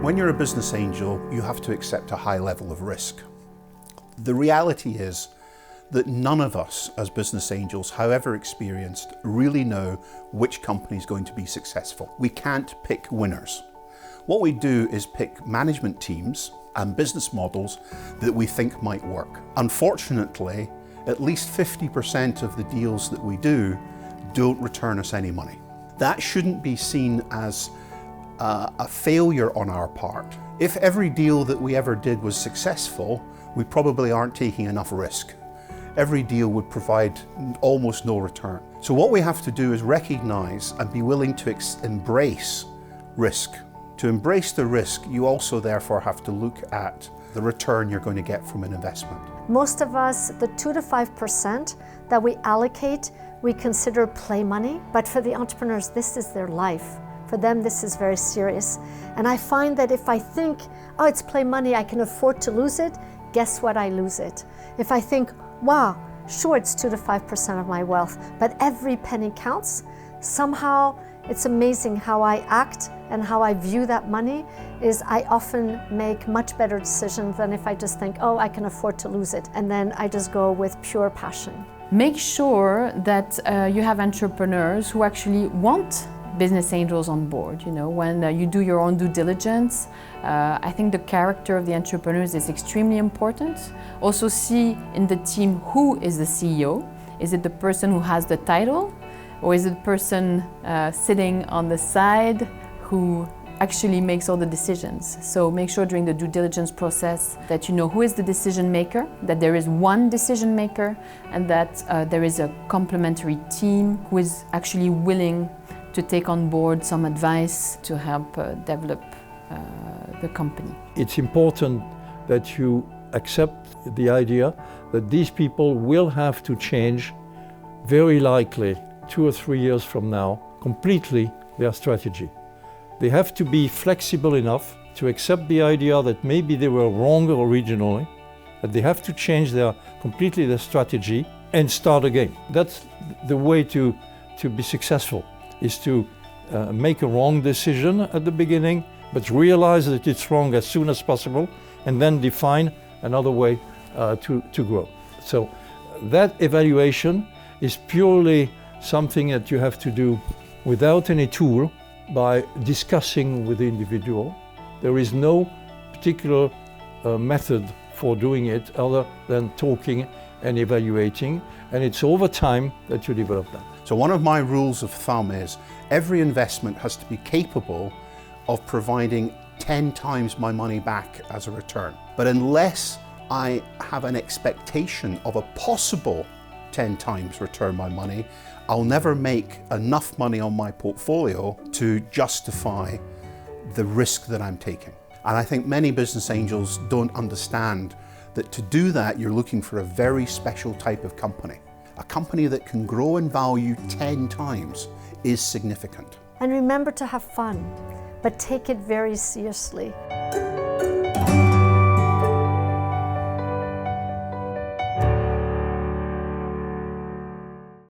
When you're a business angel, you have to accept a high level of risk. The reality is that none of us as business angels, however experienced, really know which company is going to be successful. We can't pick winners. What we do is pick management teams and business models that we think might work. Unfortunately, at least 50% of the deals that we do don't return us any money. That shouldn't be seen as a failure on our part. If every deal that we ever did was successful, we probably aren't taking enough risk. Every deal would provide almost no return. So what we have to do is recognize and be willing to embrace risk. To embrace the risk, you also therefore have to look at the return you're going to get from an investment. Most of us, the 2 to 5% that we allocate, we consider play money, but for the entrepreneurs, this is their life. For them, this is very serious. And I find that if I think, oh, it's play money, I can afford to lose it, guess what, I lose it. If I think, wow, sure, it's 2 to 5% of my wealth, but every penny counts, somehow it's amazing how I act and how I view that money is I often make much better decisions than if I just think, oh, I can afford to lose it. And then I just go with pure passion. Make sure that you have entrepreneurs who actually want business angels on board. You know, when you do your own due diligence, I think the character of the entrepreneurs is extremely important. Also see in the team who is the CEO. Is it the person who has the title? Or is it the person sitting on the side who actually makes all the decisions? So make sure during the due diligence process that you know who is the decision maker, that there is one decision maker, and that there is a complementary team who is actually willing to take on board some advice to help develop the company. It's important that you accept the idea that these people will have to change, very likely 2 or 3 years from now, completely their strategy. They have to be flexible enough to accept the idea that maybe they were wrong originally, that they have to change completely their strategy and start again. That's the way to be successful, is to make a wrong decision at the beginning, but realize that it's wrong as soon as possible, and then define another way to grow. So that evaluation is purely something that you have to do without any tool, by discussing with the individual. There is no particular method for doing it other than talking and evaluating, and it's over time that you develop that. So one of my rules of thumb is every investment has to be capable of providing 10 times my money back as a return. But unless I have an expectation of a possible 10 times return my money, I'll never make enough money on my portfolio to justify the risk that I'm taking. And I think many business angels don't understand that to do that, you're looking for a very special type of company. A company that can grow in value 10 times is significant. And remember to have fun, but take it very seriously.